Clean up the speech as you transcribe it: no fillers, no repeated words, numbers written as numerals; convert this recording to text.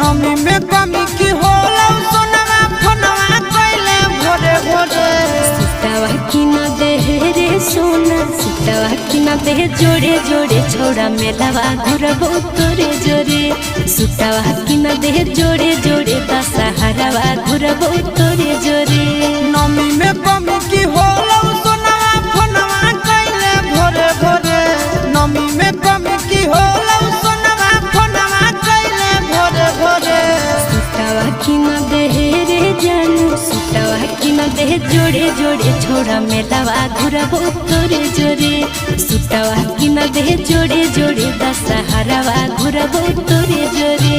नमी में कमी की होला सोनवा फोनवा कइले भोरे भोरे सुतावा की न दे रे सोना सुतावा की न दे जोड़े जोड़े छोड़ा मेलावा घुरबो तोरे जोरे सुतावा की न दे जोड़े जोड़े दशहरावा घुरबो तोरे जोरे नमी में कमी की होला सोनवा फोनवा कइले भोरे भोरे नमी में कमी की होला सोनवा फोनवा कइले भोरे भोरे सुतावा की न दे रे जानू सुतावा की न दे जोड़े जोड़े छोड़ा मेलावा घुरबो तोरे जोरे सुतावा की न दे जोड़े जोड़े दशहरावा घुरबो तोरे जोरे।